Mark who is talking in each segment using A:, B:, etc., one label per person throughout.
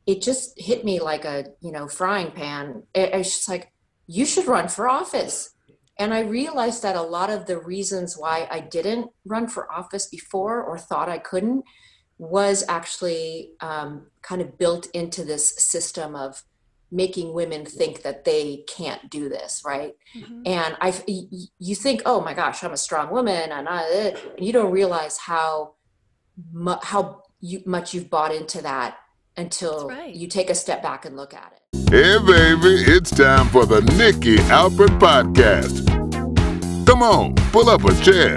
A: it just hit me like a, frying pan. It's just like, you should run for office. And I realized that a lot of the reasons why I didn't run for office before or thought I couldn't was actually kind of built into this system of making women think that they can't do this, right?
B: Mm-hmm.
A: And you think, oh my gosh, I'm a strong woman, and you don't realize how much you've bought into that
B: That's
A: until
B: right.
A: you take a step back and look at it.
C: Hey, baby, it's time for the Nikki Alpert Podcast. Come on, pull up a chair.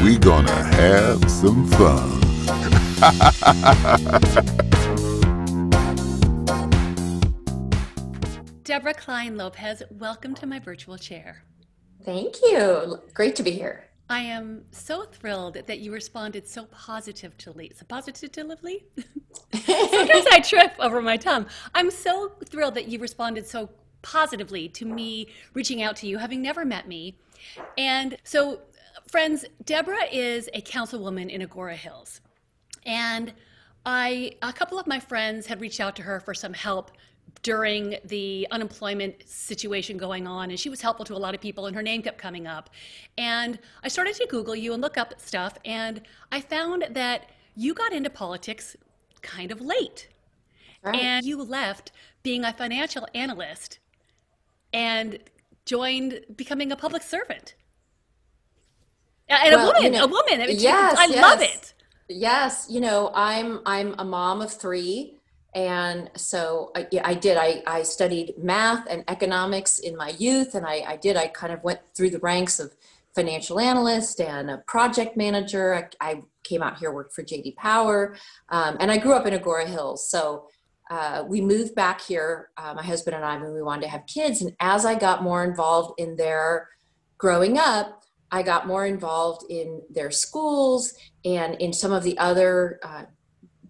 C: We gonna have some fun.
B: Deborah Klein Lopez, welcome to my virtual chair.
A: Thank you. Great to be here.
B: I am so thrilled that you responded so positively. Sometimes I trip over my tongue. I'm so thrilled that you responded so positively to me reaching out to you, having never met me. And so, friends, Deborah is a councilwoman in Agoura Hills. And a couple of my friends had reached out to her for some help during the unemployment situation going on, and she was helpful to a lot of people, and her name kept coming up. And I started to Google you and look up stuff, and I found that you got into politics kind of late.
A: Right.
B: And you left being a financial analyst and joined becoming a public servant. And a woman. I mean,
A: yes,
B: I love it.
A: Yes, I'm a mom of three. And so I studied math and economics in my youth, and I kind of went through the ranks of financial analyst and a project manager. I came out here, worked for JD Power, and I grew up in Agoura Hills. So we moved back here, my husband and I, when we wanted to have kids. And as I got more involved in their growing up, I got more involved in their schools and in some of the other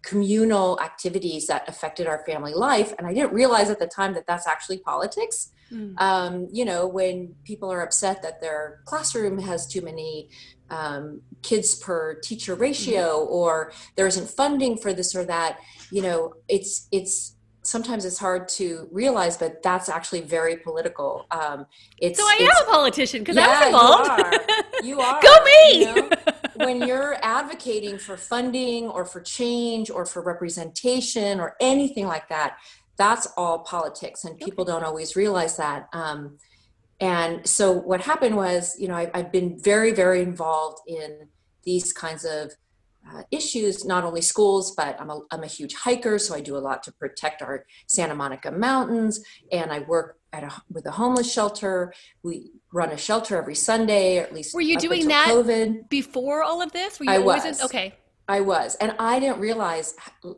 A: communal activities that affected our family life. And I didn't realize at the time that that's actually politics. When people are upset that their classroom has too many kids per teacher ratio, or there isn't funding for this or that, it's sometimes it's hard to realize, but that's actually very political.
B: So I am a politician because I was involved.
A: You are.
B: Go me!
A: When you're advocating for funding or for change or for representation or anything like that, that's all politics, and people don't always realize that. And so what happened was, I've been very, very involved in these kinds of issues, not only schools, but I'm a huge hiker, so I do a lot to protect our Santa Monica mountains, and I work with a homeless shelter. We run a shelter every Sunday, or at least.
B: Were you doing that COVID before all of this? Were you
A: always
B: okay.
A: I was, and I didn't realize,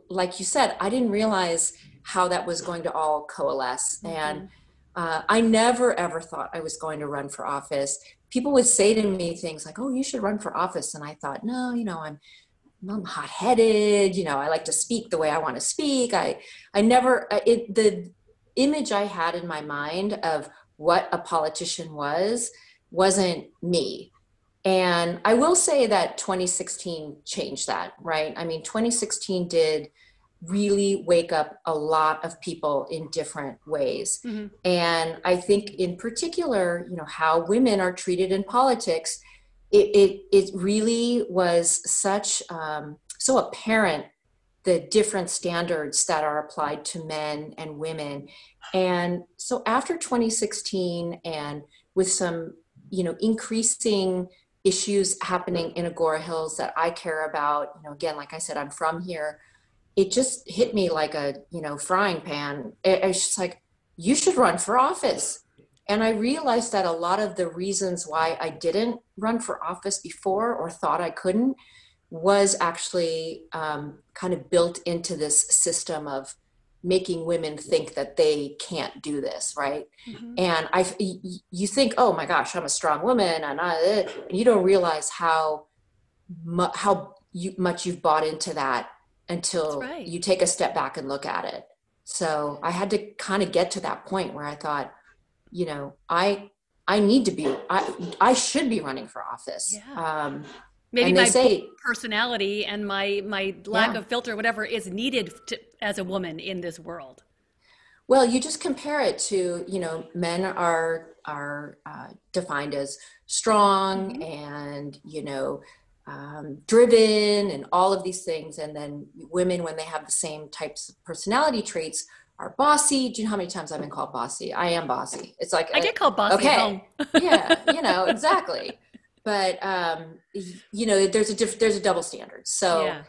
A: like you said, I didn't realize how that was going to all coalesce. Mm-hmm. And I never ever thought I was going to run for office. People would say to me things like, "Oh, you should run for office," and I thought, no, I'm hot-headed, I like to speak the way I want to speak. The image I had in my mind of what a politician wasn't me. And I will say that 2016 changed that, right? I mean, 2016 did really wake up a lot of people in different ways. Mm-hmm. And I think in particular, how women are treated in politics, it really was so apparent, the different standards that are applied to men and women. And so after 2016, and with some, increasing issues happening in Agoura Hills that I care about, again, like I said, I'm from here, it just hit me like a, frying pan. It's just like, you should run for office. And I realized that a lot of the reasons why I didn't run for office before or thought I couldn't was actually kind of built into this system of making women think that they can't do this, right? Mm-hmm. And you think, oh my gosh, I'm a strong woman, and you don't realize how much you've bought into that until you take a step back and look at it. So I had to kind of get to that point where I thought, I need to be, I should be running for office.
B: Yeah. Maybe
A: And they
B: my
A: say,
B: personality and my lack
A: yeah.
B: of filter, whatever, is needed as a woman in this world.
A: Well, you just compare it to, men are defined as strong and, driven and all of these things. And then women, when they have the same types of personality traits, are bossy. Do you know how many times I've been called bossy? I am bossy. It's like,
B: I get called bossy at home.
A: yeah, exactly. But, there's a double standard. So
B: Yeah.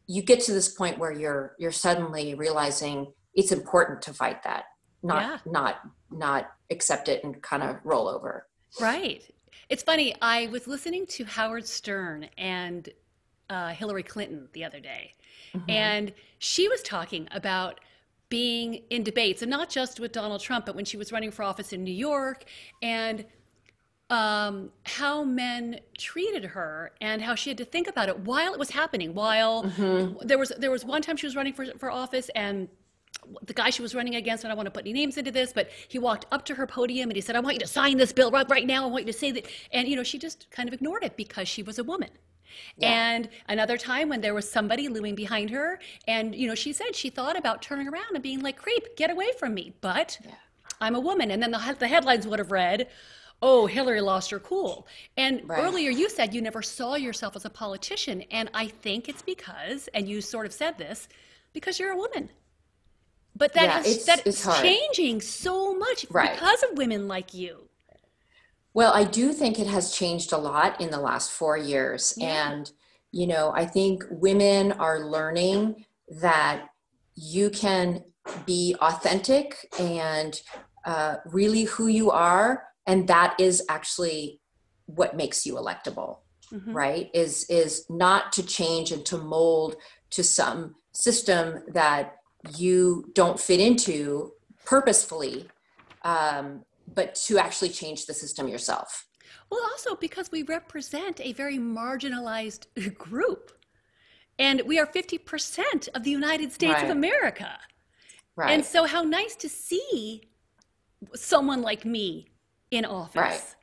A: you get to this point where you're suddenly realizing it's important to fight that, not accept it and kind of roll over.
B: Right. It's funny. I was listening to Howard Stern and Hillary Clinton the other day, and she was talking about being in debates, and not just with Donald Trump, but when she was running for office in New York, and how men treated her and how she had to think about it while it was happening. While there was one time she was running for office, and the guy she was running against, I don't want to put any names into this, but he walked up to her podium and he said, "I want you to sign this bill right now. I want you to say that." And, she just kind of ignored it because she was a woman. Yeah. And another time when there was somebody looming behind her, and, she said she thought about turning around and being like, "Creep, get away from me." But I'm a woman. And then the headlines would have read, "Oh, Hillary lost her cool." And earlier you said you never saw yourself as a politician. And I think it's because, and you sort of said this, because you're a woman. But it's changing so much because of women like you.
A: Well, I do think it has changed a lot in the last 4 years. Yeah. And, I think women are learning that you can be authentic and really who you are. And that is actually what makes you electable, right? Is not to change and to mold to some system that you don't fit into purposefully, but to actually change the system yourself.
B: Well, also because we represent a very marginalized group, and we are 50% of the United States of America. Right. And so how nice to see someone like me in office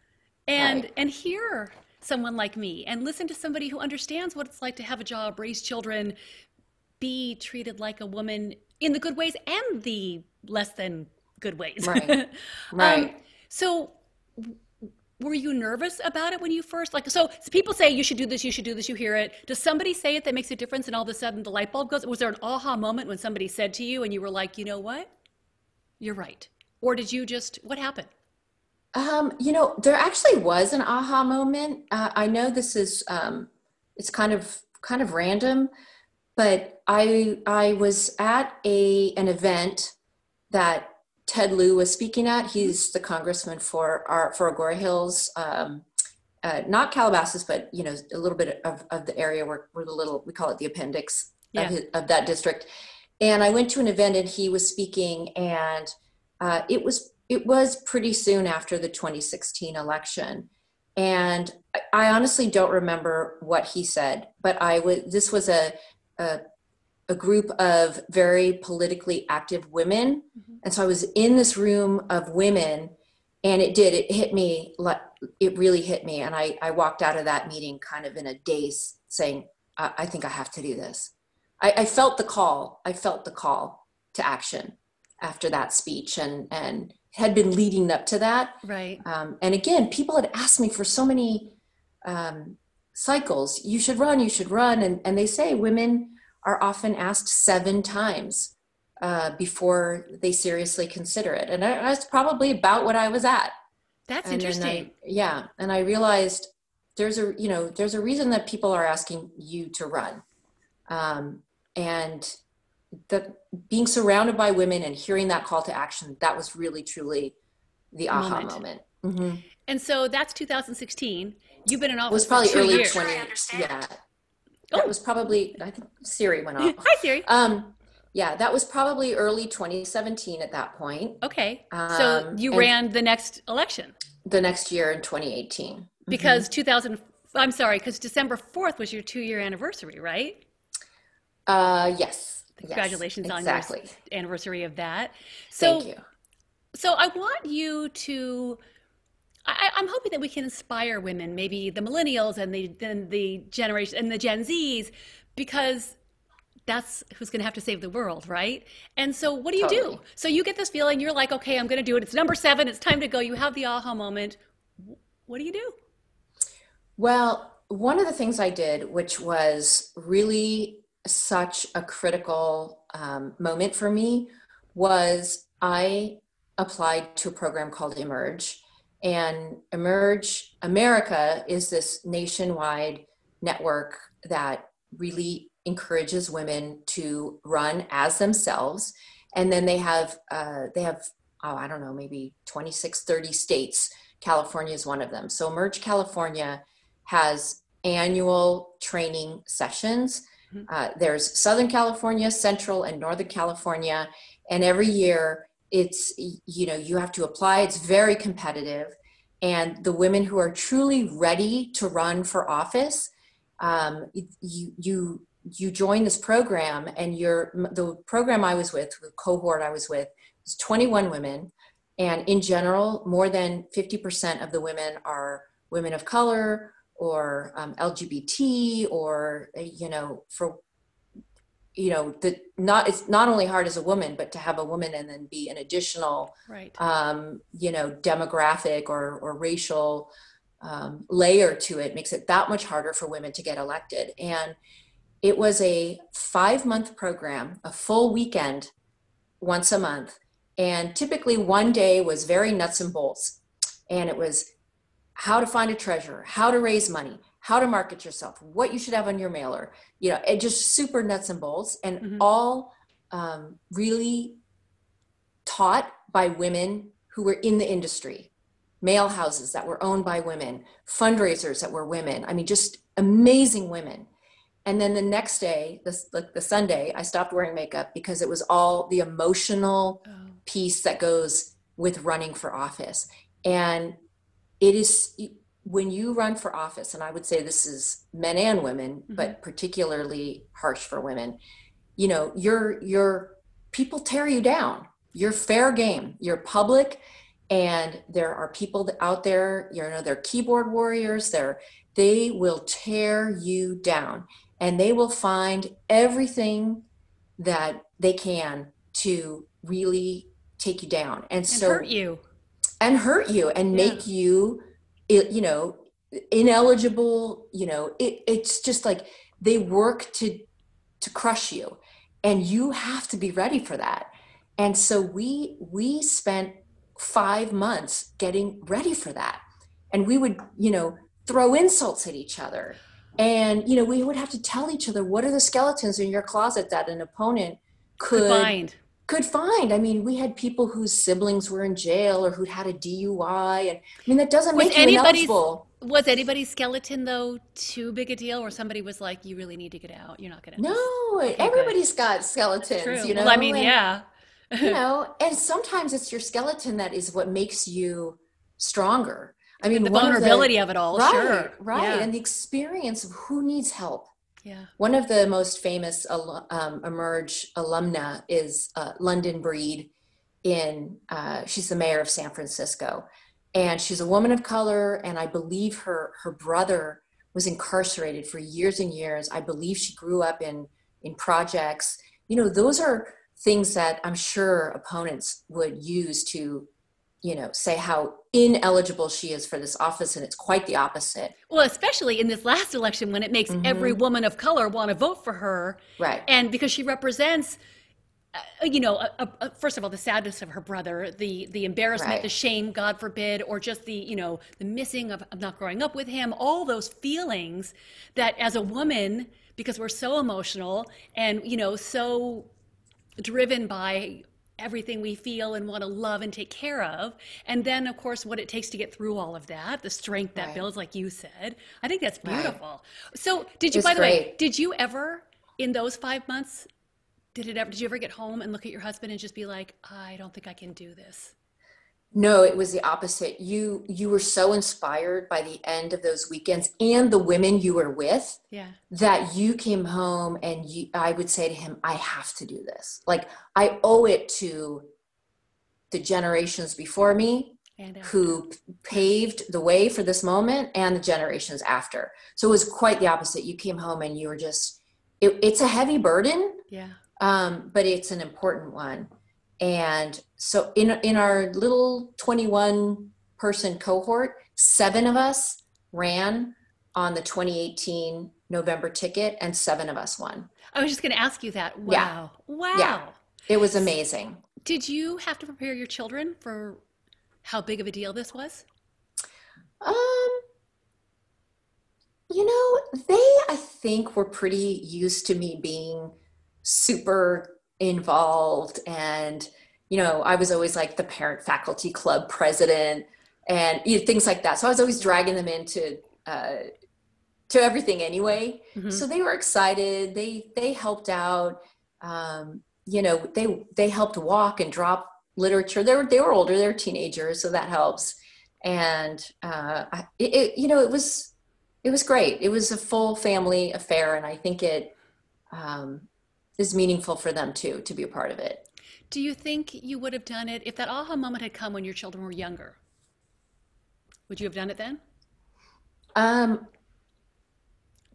B: and hear someone like me and listen to somebody who understands what it's like to have a job, raise children, be treated like a woman in the good ways and the less than good ways. Right. So were you nervous about it when you first, so people say you should do this, you hear it. Does somebody say it that makes a difference and all of a sudden the light bulb goes? Was there an aha moment when somebody said to you and you were like, you know what? You're right. Or did you just, what happened?
A: There actually was an aha moment. I know this is, it's kind of random, but I was at an event that Ted Lieu was speaking at. He's the congressman for Agoura Hills, not Calabasas, but a little bit of the area where we call it the appendix of that district. And I went to an event and he was speaking, and it was pretty soon after the 2016 election. And I honestly don't remember what he said, but this was a group of very politically active women. And so I was in this room of women, and it hit me, it really hit me. And I walked out of that meeting kind of in a daze saying, I think I have to do this. I felt the call. I felt the call to action after that speech and had been leading up to that.
B: Right.
A: And again, people had asked me for so many cycles, you should run. And they say women are often asked 7 times before they seriously consider it. And that's probably about what I was at.
B: That's interesting.
A: And I realized there's a reason that people are asking you to run. And that being surrounded by women and hearing that call to action, that was really, truly the aha moment. Mm-hmm.
B: And so that's 2016. You've been in office.
A: It was probably
B: for 2
A: early
B: years.
A: 20. Yeah. That was probably, I think Siri went off.
B: Hi, Siri.
A: That was probably early 2017 at that point.
B: Okay. So you ran the next election.
A: The next year in 2018.
B: Because because December 4th was your 2-year anniversary, right?
A: Yes.
B: Congratulations on your anniversary of that.
A: Thank you.
B: So I want you to I'm hoping that we can inspire women, maybe the millennials and the generation and the Gen Zs, because that's who's going to have to save the world, right? And so what do you do? So you get this feeling, you're like, okay, I'm going to do it. It's number 7. It's time to go. You have the aha moment. What do you do?
A: Well, one of the things I did, which was really such a critical moment for me, was I applied to a program called Emerge. And Emerge America is this nationwide network that really encourages women to run as themselves. And then they have I don't know, maybe 26, 30 states. California is one of them. So Emerge California has annual training sessions. There's Southern California, Central and Northern California. And every year it's, you have to apply. It's very competitive. And the women who are truly ready to run for office, you join this program, and the program I was with, the cohort I was with, was 21 women. And in general, more than 50% of the women are women of color or LGBT, or, it's not only hard as a woman, but to have a woman and then be an additional,
B: right.
A: Demographic or racial layer to it makes it that much harder for women to get elected. And it was a 5-month program, a full weekend once a month. And typically one day was very nuts and bolts. And it was how to find a treasurer, how to raise money, how to market yourself, what you should have on your mailer, it just super nuts and bolts, and all really taught by women who were in the industry, mail houses that were owned by women, fundraisers that were women. I mean, just amazing women. And then the next day, the Sunday, I stopped wearing makeup because it was all the emotional piece that goes with running for office. And it is, when you run for office, and I would say this is men and women, but particularly harsh for women, your people tear you down. You're fair game. You're public, and there are people out there, they're keyboard warriors. They will tear you down, and they will find everything that they can to really take you down. And hurt you. And make you, ineligible. It's just like they work to crush you, and you have to be ready for that. And so we spent 5 months getting ready for that. And we would, throw insults at each other. And, we would have to tell each other, what are the skeletons in your closet that an opponent could find. I mean, we had people whose siblings were in jail or who'd had a DUI. And that doesn't make you ineligible.
B: Was anybody's skeleton, though, too big a deal, or somebody was like, you really need to get out? You're not going to.
A: No, everybody's got skeletons,
B: True. Well, I mean, yeah.
A: And sometimes it's your skeleton that is what makes you stronger. I mean,
B: the vulnerability of it all.
A: Right,
B: sure.
A: Right.
B: Yeah.
A: And the experience of who needs help.
B: Yeah.
A: One of the most famous Emerge alumna is London Breed. She's the mayor of San Francisco, and she's a woman of color. And I believe her brother was incarcerated for years and years. I believe she grew up in projects. Those are things that I'm sure opponents would use to, say how ineligible she is for this office. And it's quite the opposite.
B: Well, especially in this last election, when it makes every woman of color want to vote for her.
A: Right.
B: And because she represents, first of all, the sadness of her brother, the embarrassment,
A: right.
B: the shame, God forbid, or just the missing of not growing up with him, all those feelings that as a woman, because we're so emotional and, so driven by everything we feel and want to love and take care of. And then, of course, what it takes to get through all of that, the strength that
A: right.
B: builds, like you said. I think that's beautiful.
A: Right.
B: So did you, by the way, did you ever, in those 5 months, did you ever get home and look at your husband and just be like, I don't think I can do this?
A: No, it was the opposite. You were so inspired by the end of those weekends and the women you were with, that you came home and I would say to him, I have to do this. Like, I owe it to the generations before me
B: And
A: who paved the way for this moment and the generations after. So it was quite the opposite. You came home and you were just, it's a heavy burden,
B: yeah,
A: but it's an important one. And so in our little 21 person cohort, 7 of us ran on the 2018 November ticket and 7 of us won.
B: I was just going to ask you that. Wow.
A: Yeah.
B: Wow.
A: Yeah. It was amazing.
B: Did you have to prepare your children for how big of a deal this was?
A: I think were pretty used to me being super involved, and I was always like the parent faculty club president and things like that. So I was always dragging them into to everything anyway. Mm-hmm. So they were excited. They helped out. They helped walk and drop literature. They were older. They were teenagers, so that helps. And it was great. It was a full family affair, and I think it is meaningful for them too to be a part of it.
B: Do you think you would have done it if that aha moment had come when your children were younger? Would you have done it then?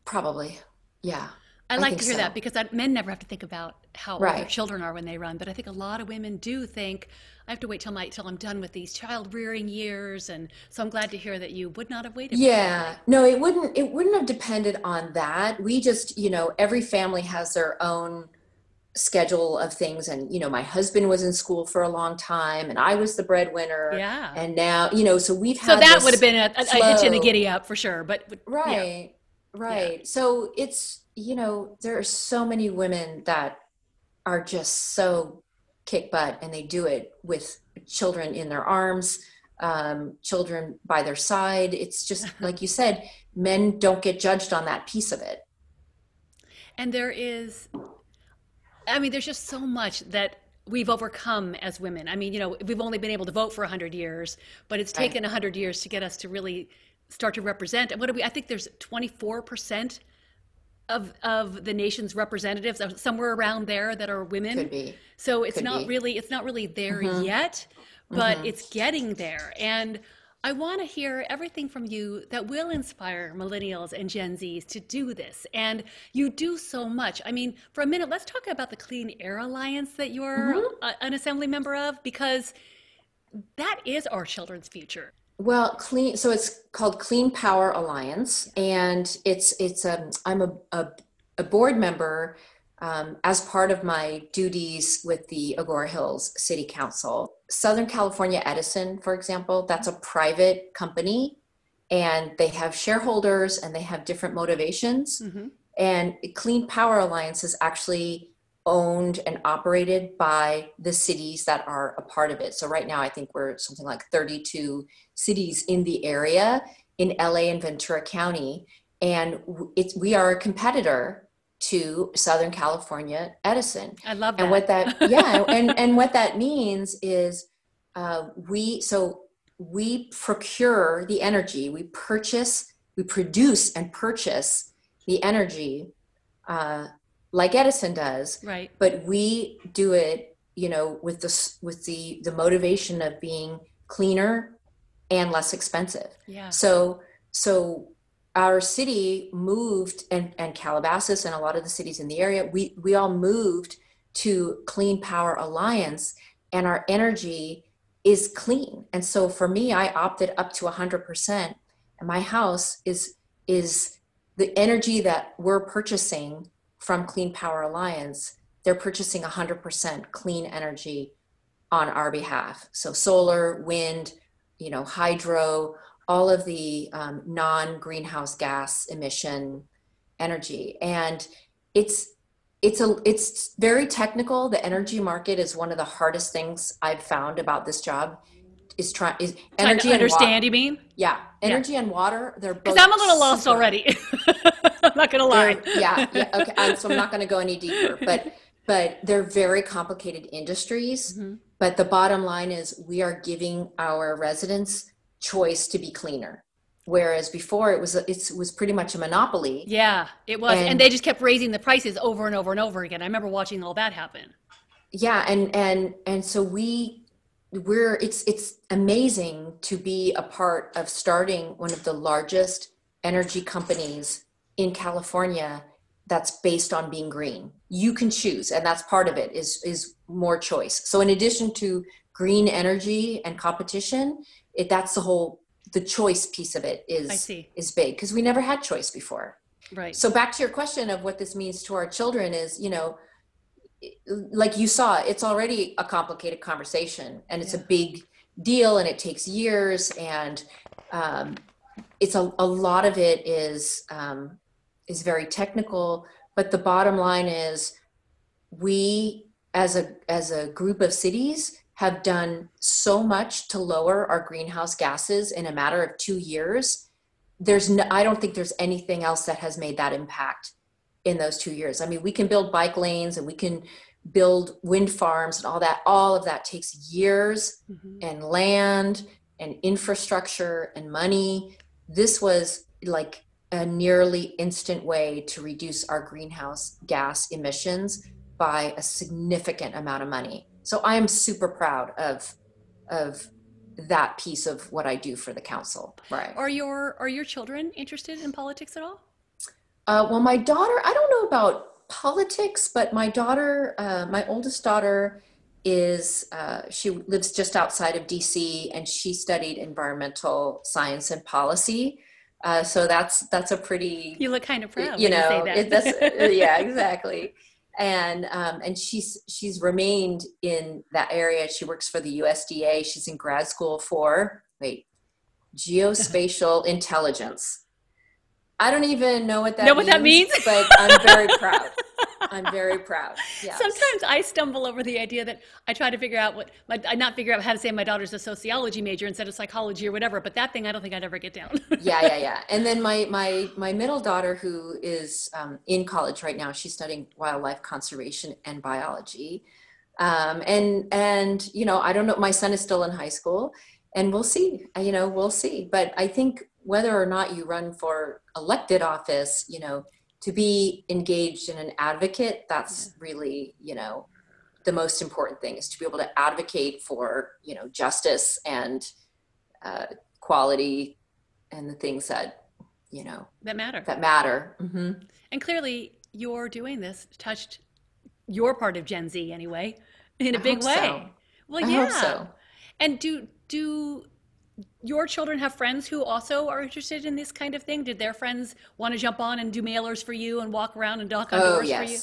A: Probably, yeah.
B: I like to hear that because men never have to think about how old
A: Right.
B: their children are when they run. But I think a lot of women do think, I have to wait till I'm done with these child rearing years. And so I'm glad to hear that you would not have waited.
A: Yeah, no, it wouldn't have depended on that. We just, every family has their own schedule of things. And, my husband was in school for a long time and I was the breadwinner.
B: Yeah.
A: And now, so we've had
B: So that
A: this
B: would have been a hitch in the giddy up for sure. But
A: Right.
B: Yeah.
A: Right. Yeah. So it's, there are so many women that are just so kick butt, and they do it with children in their arms, children by their side. It's just, like you said, men don't get judged on that piece of it.
B: And there's just so much that we've overcome as women. We've only been able to vote for 100 years, but it's taken 100 years to get us to really start to represent. And I think there's 24% of the nation's representatives, somewhere around there, that are women.
A: Could be.
B: So it's not really there yet, but it's getting there. And I want to hear everything from you that will inspire millennials and Gen Zs to do this. And you do so much. For a minute, let's talk about the Clean Air Alliance that you're an assembly member of, because that is our children's future.
A: Well, so it's called Clean Power Alliance, and I'm a board member as part of my duties with the Agoura Hills City Council. Southern California Edison, for example, that's a private company, and they have shareholders and they have different motivations. Mm-hmm. And Clean Power Alliance is actually owned and operated by the cities that are a part of it. So right now, I think we're something like 32 cities in the area in LA and Ventura County. And we are a competitor to Southern California Edison.
B: I love that.
A: And what and what that means is we procure the energy, we produce and purchase the energy like Edison does,
B: right? But
A: we do it, with the motivation of being cleaner and less expensive.
B: Yeah.
A: So our city moved, and Calabasas and a lot of the cities in the area, we all moved to Clean Power Alliance, and our energy is clean. And so for me, I opted up to 100%, and my house is the energy that we're purchasing from Clean Power Alliance. They're purchasing 100% clean energy on our behalf. So solar, wind, hydro, all of the non-greenhouse gas emission energy. And it's very technical. The energy market is one of the hardest things I've found about this job. Is energy
B: to understand,
A: and
B: you mean?
A: Yeah. Energy and water, they're both.
B: Because I'm a little lost already. I'm not going to lie.
A: Okay. So I'm not going to go any deeper, but they're very complicated industries. Mm-hmm. But the bottom line is we are giving our residents choice to be cleaner. Whereas before it was pretty much a monopoly.
B: Yeah, it was. And they just kept raising the prices over and over and over again. I remember watching all that happen.
A: Yeah. And so we it's amazing to be a part of starting one of the largest energy companies in California that's based on being green. You can choose, and that's part of it, is more choice. So in addition to green energy and competition, that's the choice piece of it is big, because we never had choice before.
B: Right.
A: So back to your question of what this means to our children is, like you saw, it's already a complicated conversation, and it's a big deal, and it takes years, and it's a lot of it is very technical. But the bottom line is, we as a group of cities have done so much to lower our greenhouse gases in a matter of 2 years. I don't think there's anything else that has made that impact in those 2 years. I mean, we can build bike lanes and we can build wind farms and all of that takes years and land and infrastructure and money. This was like a nearly instant way to reduce our greenhouse gas emissions by a significant amount of money. So I am super proud of that piece of what I do for the council. Right.
B: Are your children interested in politics at all?
A: Well, my daughter, I don't know about politics, but my daughter, my oldest daughter she lives just outside of DC, and she studied environmental science and policy. So that's a pretty.
B: You look kind of proud when you say
A: that. Yeah, exactly. And she's remained in that area. She works for the USDA. She's in grad school for geospatial intelligence. I don't even know what that means, but I'm very proud. I'm very proud. Yes.
B: Sometimes I stumble over the idea that I try to figure out not figure out how to say my daughter's a sociology major instead of psychology or whatever, but that thing I don't think I'd ever get down.
A: Yeah. And then my middle daughter, who is in college right now, she's studying wildlife conservation and biology. And I don't know, my son is still in high school, and we'll see, we'll see. But I think whether or not you run for elected office, to be engaged in an advocate, that's really, the most important thing, is to be able to advocate for, justice and quality and the things that,
B: that matter.
A: Mm-hmm.
B: And clearly you're doing this touched your part of Gen Z anyway, in a big way.
A: So.
B: Well, yeah.
A: I hope so.
B: And do your children have friends who also are interested in this kind of thing? Did their friends want to jump on and do mailers for you and walk around and knock on doors for you?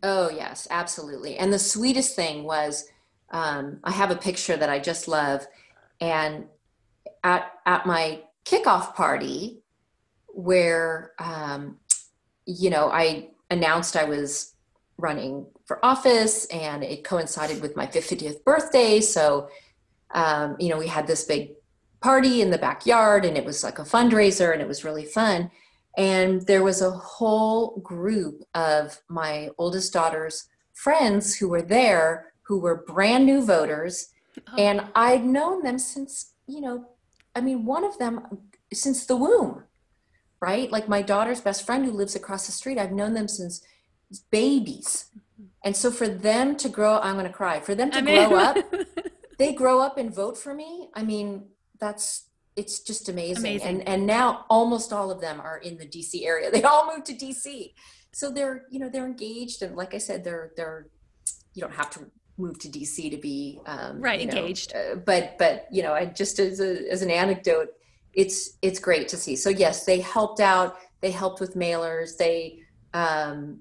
A: Oh, yes, absolutely. And the sweetest thing was, I have a picture that I just love. And at my kickoff party, where, I announced I was running for office, and it coincided with my 50th birthday. So, we had this big party in the backyard, and it was like a fundraiser, and it was really fun. And there was a whole group of my oldest daughter's friends who were there, who were brand new voters. Oh. And I'd known them since, one of them since the womb, right? Like my daughter's best friend who lives across the street, I've known them since babies. And so for them to grow, I'm going to cry, for them to grow up, they grow up and vote for me. I mean, it's just amazing. And now almost all of them are in the DC area. They all moved to DC. So they're engaged. And like I said, you don't have to move to DC to be,
B: engaged.
A: But I just, as an anecdote, it's great to see. So yes, they helped out, they helped with mailers, they, and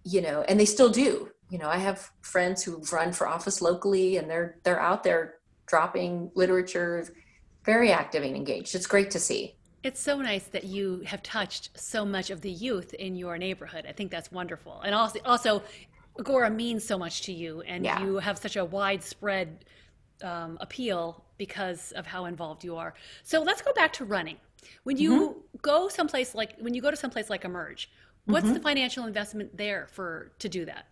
A: they still do. I have friends who run for office locally, and they're out there dropping literature, very active and engaged. It's great to see.
B: It's so nice that you have touched so much of the youth in your neighborhood. I think that's wonderful. And also Agoura means so much to you, and you have such a widespread appeal because of how involved you are. So let's go back to running. When you go someplace like Emerge, what's the financial investment there to do that?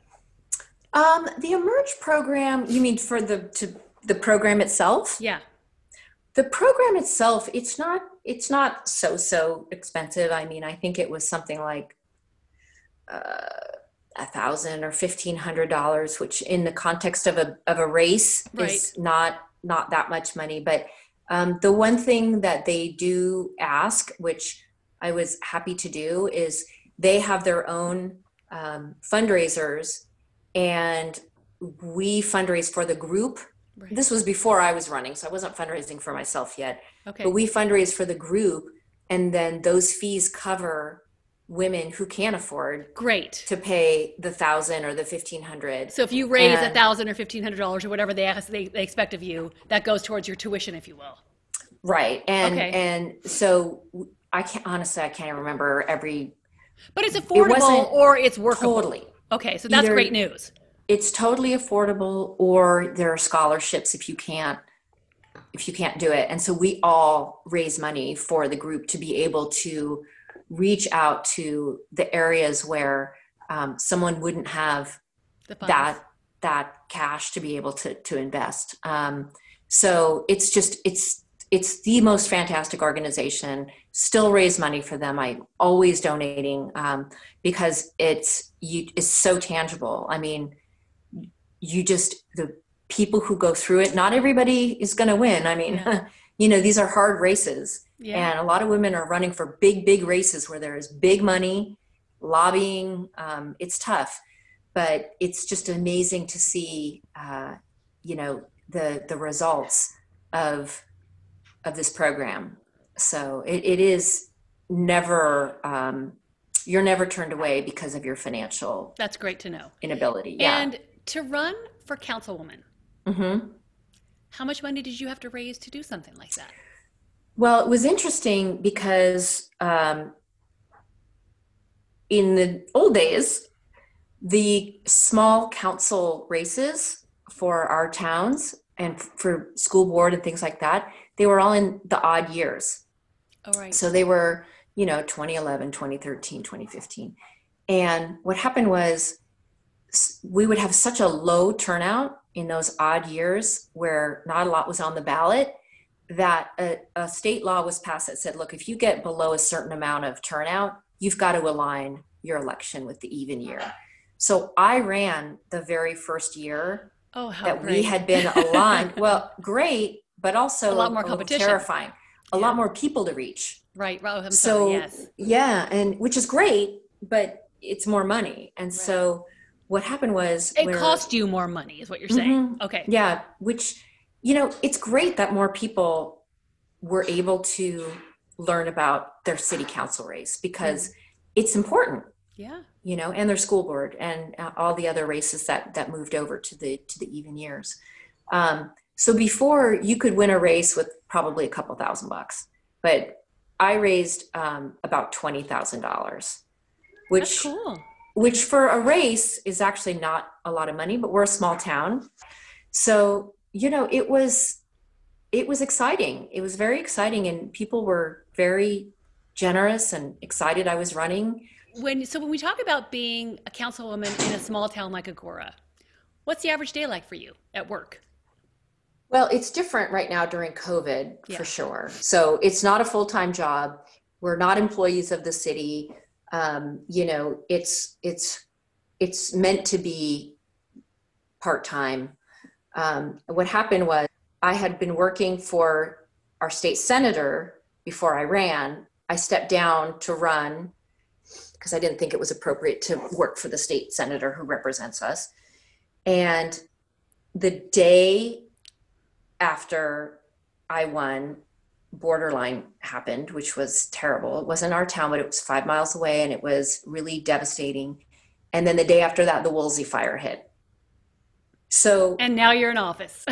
A: The Emerge program, you mean for the program itself?
B: Yeah.
A: The program itself, it's not so expensive. I mean, I think it was something like $1,000 or $1,500, which in the context of a race is not not that much money. But the one thing that they do ask, which I was happy to do, is they have their own fundraisers, and we fundraise for the group. Right. This was before I was running, so I wasn't fundraising for myself yet. Okay. But we fundraise for the group, and then those fees cover women who can't afford to pay the $1,000 or the $1,500.
B: So if you raise $1,000 or $1,500 or whatever they expect of you, that goes towards your tuition, if you will.
A: Right. And so I can't remember every.
B: But it's affordable or it's workable.
A: Totally.
B: Okay, so that's great news.
A: It's totally affordable, or there are scholarships if you can't do it. And so we all raise money for the group to be able to reach out to the areas where someone wouldn't have that cash to be able to invest. So it's the most fantastic organization. Still raise money for them. I'm always donating because it's so tangible. I mean, the people who go through it, not everybody is going to win. I mean, these are hard races. Yeah. And a lot of women are running for big races where there is big money, lobbying. It's tough, but it's just amazing to see, the results of this program. So it is never, you're never turned away because of your financial.
B: That's great to know.
A: Inability. Yeah.
B: And to run for councilwoman, how much money did you have to raise to do something like that?
A: Well, it was interesting because in the old days, the small council races for our towns and for school board and things like that, they were all in the odd years.
B: Oh, right.
A: So they were, 2011, 2013, 2015. And what happened was we would have such a low turnout in those odd years where not a lot was on the ballot, that a state law was passed that said, look, if you get below a certain amount of turnout, you've got to align your election with the even year. So I ran the very first year we had been aligned. Well, great, but also
B: a lot more competition,
A: terrifying, a lot more people to reach.
B: Right. Oh, sorry, yes.
A: Yeah, and which is great, but it's more money. And so what happened was
B: it cost you more money, is what you're saying. Okay.
A: Yeah, which. It's great that more people were able to learn about their city council race because it's important.
B: Yeah.
A: And their school board and all the other races that moved over to the even years. So before, you could win a race with probably a couple $1,000, but I raised about $20,000,
B: That's cool.
A: Which for a race is actually not a lot of money, but we're a small town. So it was exciting. It was very exciting, and people were very generous and excited I was running.
B: When we talk about being a councilwoman in a small town like Agoura, what's the average day like for you at work?
A: Well, it's different right now during COVID, for sure. So it's not a full-time job. We're not employees of the city. It's meant to be part-time. What happened was I had been working for our state senator before I ran. I stepped down to run because I didn't think it was appropriate to work for the state senator who represents us. And the day after I won, borderline happened, which was terrible. It wasn't our town, but it was 5 miles away, and it was really devastating. And then the day after that, the Woolsey fire hit.
B: And now you're in office.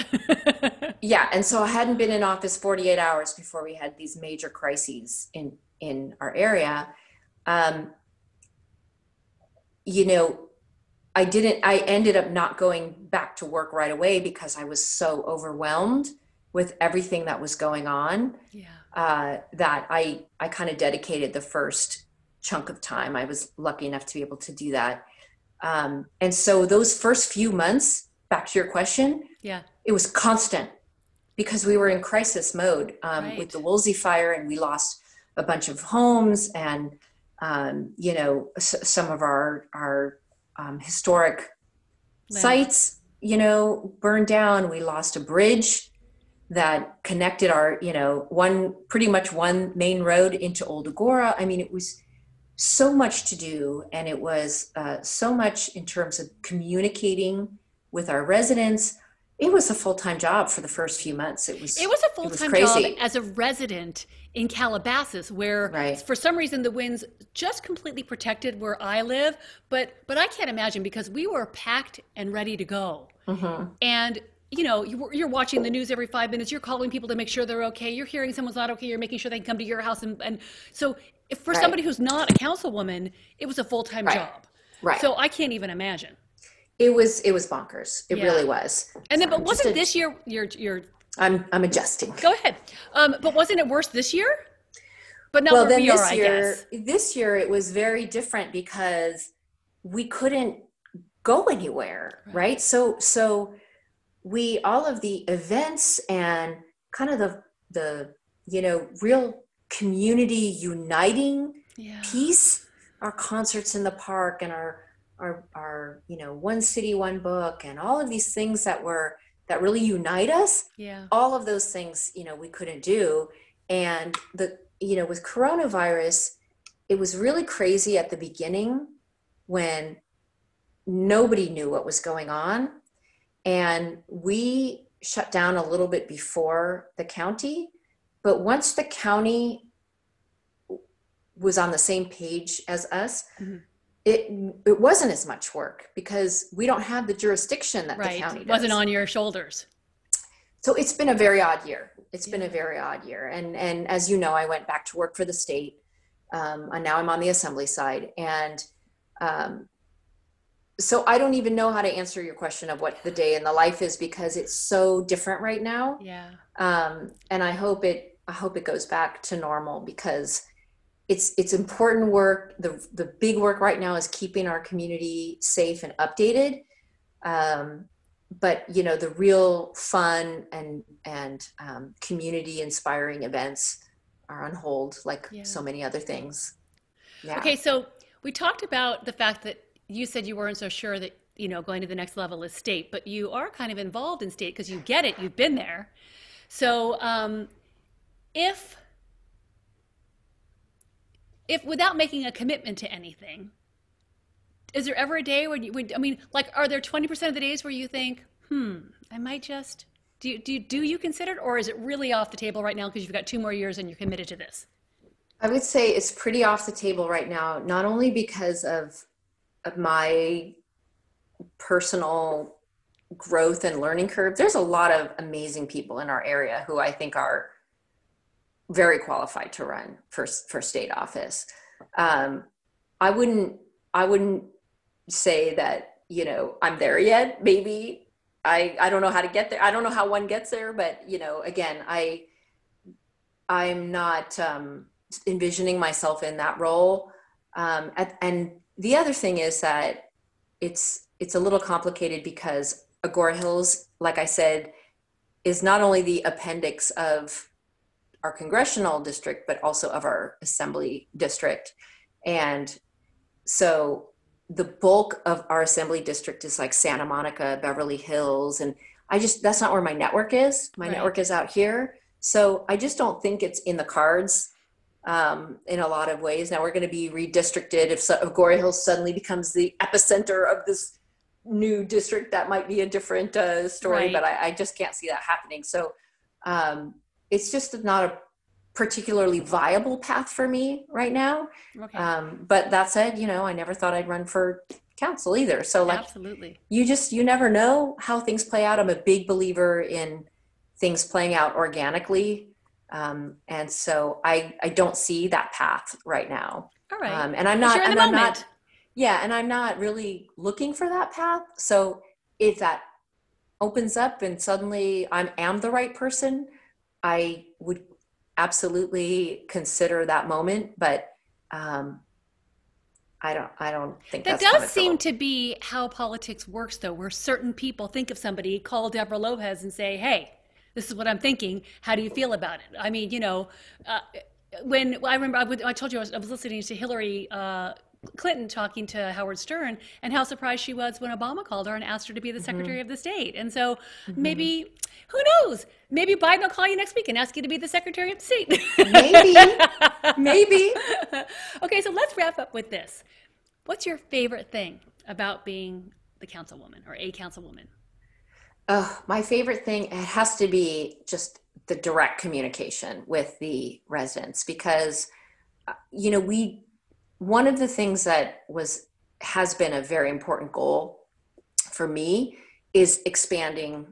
A: Yeah. And so I hadn't been in office 48 hours before we had these major crises in our area. I ended up not going back to work right away because I was so overwhelmed with everything that was going on. That I kind of dedicated the first chunk of time. I was lucky enough to be able to do that. And so those first few months, back to your question, it was constant because we were in crisis mode with the Woolsey fire, and we lost a bunch of homes, and some of our historic sites, burned down. We lost a bridge that connected our, pretty much one main road into Old Agoura. I mean, it was so much to do, and it was so much in terms of communicating with our residents. It was a full-time job for the first few months. It was
B: a full-time job as a resident in Calabasas, where for some reason the winds just completely protected where I live. But I can't imagine, because we were packed and ready to go. Mm-hmm. And you're watching the news every 5 minutes. You're calling people to make sure they're okay. You're hearing someone's not okay. You're making sure they can come to your house. And so if for somebody who's not a councilwoman, it was a full-time job. Right. So I can't even imagine.
A: It was bonkers. It really was.
B: And then, but wasn't this year you're
A: I'm adjusting.
B: Go ahead. But wasn't it worse this year? But now we are, I guess.
A: This year it was very different because we couldn't go anywhere, right? So we, all of the events and kind of the real community uniting piece, our concerts in the park and our one city, one book, and all of these things that really unite us. Yeah. All of those things, we couldn't do. And with coronavirus, it was really crazy at the beginning when nobody knew what was going on. And we shut down a little bit before the county, but once the county was on the same page as us, mm-hmm. It wasn't as much work because we don't have the jurisdiction that the county does.
B: It wasn't on your shoulders.
A: So it's been a very odd year. Been a very odd year. And as you know, I went back to work for the state. And now I'm on the assembly side. And so I don't even know how to answer your question of what the day in the life is, because it's so different right now. Yeah. And I hope it goes back to normal, because it's important work. The big work right now is keeping our community safe and updated. But the real fun and community inspiring events are on hold, like so many other things. Yeah.
B: Okay, so we talked about the fact that you said you weren't so sure that going to the next level is state, but you are kind of involved in state because you get it. You've been there. So if without making a commitment to anything, is there ever a day when are there 20% of the days where you think, I might just, do you consider it, or is it really off the table right now because you've got 2 more years and you're committed to this?
A: I would say it's pretty off the table right now, not only because of my personal growth and learning curve. There's a lot of amazing people in our area who I think are very qualified to run for state office. I wouldn't say that, I'm there yet. Maybe I don't know how to get there. I don't know how one gets there, but again, I'm not envisioning myself in that role. And the other thing is that it's a little complicated because Agoura Hills, like I said, is not only the appendix of our congressional district, but also of our assembly district. And so the bulk of our assembly district is like Santa Monica, Beverly Hills. And that's not where my network is. My network is out here. So I just don't think it's in the cards in a lot of ways. Now we're going to be redistricted. If Agoura Hills suddenly becomes the epicenter of this new district, that might be a different story, but I just can't see that happening. So it's just not a particularly viable path for me right now. Okay. But that said, I never thought I'd run for council either. So
B: absolutely,
A: you never know how things play out. I'm a big believer in things playing out organically. And so I don't see that path right now.
B: All right.
A: And I'm not, and I'm not, and I'm not really looking for that path. So if that opens up and suddenly I am the right person, I would absolutely consider that moment, but I don't think
B: that does seem to be how politics works, though, where certain people think of somebody, call Deborah Lopez and say, hey, this is what I'm thinking. How do you feel about it? I mean, when I remember, I told you I was listening to Hillary Clinton talking to Howard Stern and how surprised she was when Obama called her and asked her to be the Secretary of the State. And so maybe, who knows? Maybe Biden will call you next week and ask you to be the Secretary of the State.
A: Maybe.
B: Okay, so let's wrap up with this. What's your favorite thing about being the councilwoman or a councilwoman?
A: Oh, my favorite thing, it has to be just the direct communication with the residents, because, one of the things that has been a very important goal for me is expanding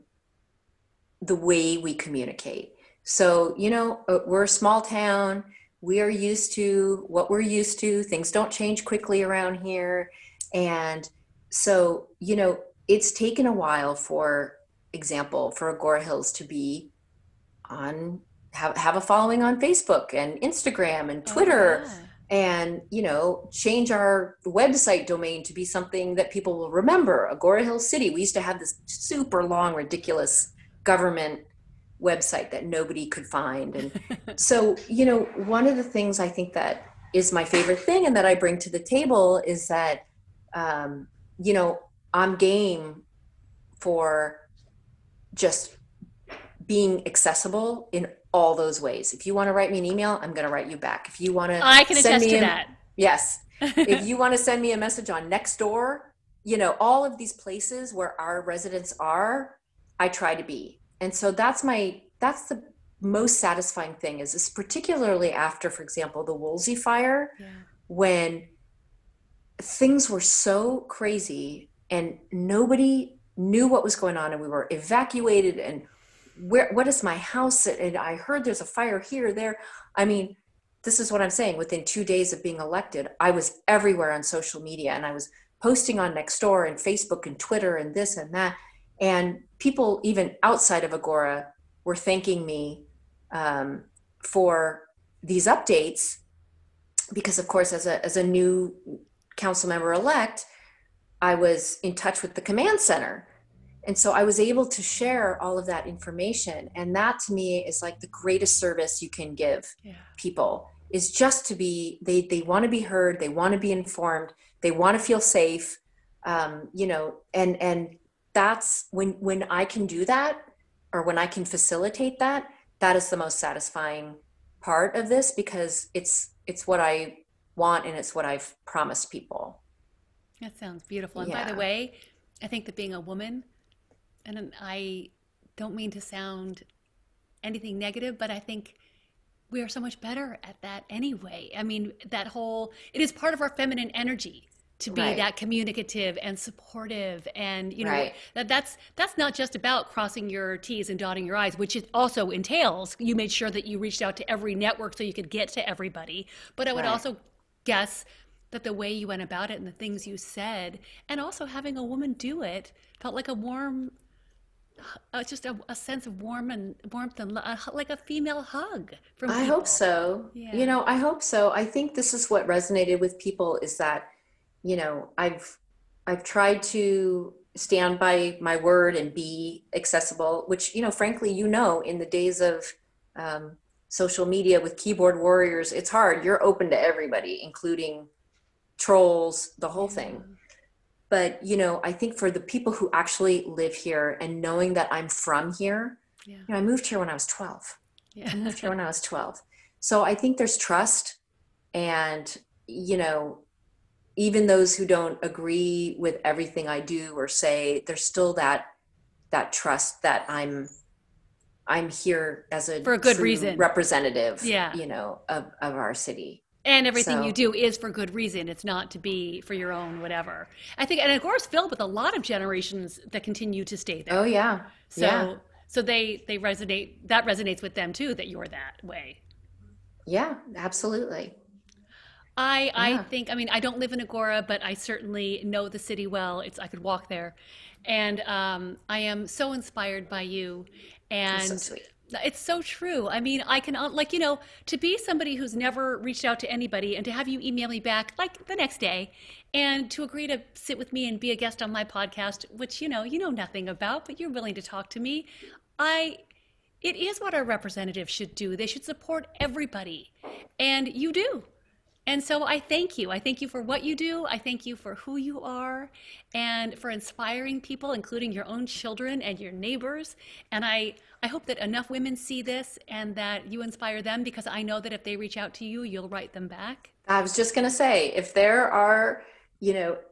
A: the way we communicate. So, we're a small town. We are used to what we're used to. Things don't change quickly around here. And so, it's taken a while, for example, for Agoura Hills to be have a following on Facebook and Instagram and Twitter. And, change our website domain to be something that people will remember. Agoura Hills City. We used to have this super long, ridiculous government website that nobody could find. And so, one of the things I think that is my favorite thing and that I bring to the table is that, I'm game for just being accessible in all those ways. If you want to write me an email, I'm going to write you back. If you want to,
B: I can attest to that.
A: Yes. If you want to send me a message on Nextdoor, all of these places where our residents are, I try to be. And so that's the most satisfying thing is particularly after, for example, the Woolsey fire, when things were so crazy and nobody knew what was going on and we were evacuated and what is my house? And I heard there's a fire here, there. I mean, this is what I'm saying. Within 2 days of being elected, I was everywhere on social media and I was posting on Nextdoor and Facebook and Twitter and this and that. And people even outside of Agoura were thanking me for these updates because, of course, as a new council member elect, I was in touch with the command center. And so I was able to share all of that information. And that to me is like the greatest service you can give people, is just to be, they want to be heard. They want to be informed. They want to feel safe. And that's when I can do that, or when I can facilitate that, that is the most satisfying part of this, because it's what I want and it's what I've promised people.
B: That sounds beautiful. And by the way, I think that being a woman, and I don't mean to sound anything negative, but I think we are so much better at that anyway. I mean, it is part of our feminine energy to be that communicative and supportive. And, that's not just about crossing your T's and dotting your I's, which it also entails. You made sure that you reached out to every network so you could get to everybody. But I would also guess that the way you went about it and the things you said, and also having a woman do it, felt like a warm, just a sense of warmth and like a female hug from people.
A: I hope so. Yeah. I hope so. I think this is what resonated with people, is that, I've tried to stand by my word and be accessible, which, frankly, in the days of social media with keyboard warriors, it's hard. You're open to everybody, including trolls, the whole thing. But, I think for the people who actually live here and knowing that I'm from here, I moved here when I was 12. I moved here when I was 12. So I think there's trust, and, even those who don't agree with everything I do or say, there's still that trust that I'm here as for a good reason representative, of our city.
B: And everything you do is for good reason. It's not to be for your own whatever. I think, and of course, filled with a lot of generations that continue to stay there.
A: Oh yeah.
B: So they resonate. That resonates with them too, that you're that way.
A: Yeah, absolutely.
B: I think, I don't live in Agoura, but I certainly know the city well. I could walk there. And I am so inspired by you. And
A: so sweet.
B: It's so true. I can, to be somebody who's never reached out to anybody and to have you email me back like the next day and to agree to sit with me and be a guest on my podcast, which, you know nothing about, but you're willing to talk to me. It is what our representatives should do. They should support everybody. And you do. And so I thank you. I thank you for what you do. I thank you for who you are and for inspiring people, including your own children and your neighbors. And I hope that enough women see this and that you inspire them, because I know that if they reach out to you, you'll write them back.
A: I was just going to say, if there are,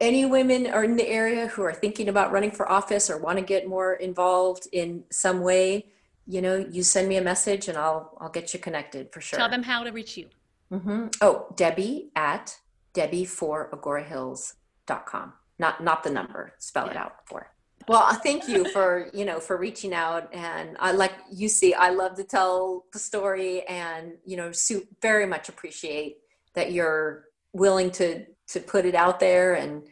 A: any women are in the area who are thinking about running for office or want to get more involved in some way, you send me a message and I'll get you connected for sure.
B: Tell them how to reach you.
A: Oh, Debbie at debbie4agorahills.com. Not the number, spell it out for. Well, thank you for reaching out. And I, like you see, I love to tell the story, and, Sue, very much appreciate that you're willing to put it out there. And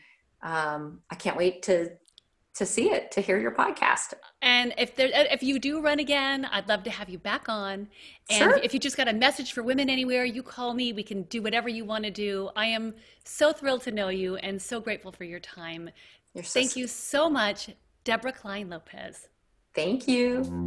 A: I can't wait to see it, to hear your podcast.
B: And if you do run again, I'd love to have you back on. And
A: sure.
B: If you just got a message for women anywhere, you call me. We can do whatever you want to do. I am so thrilled to know you and so grateful for your time. Thank you so much, Deborah Klein Lopez.
A: Thank you.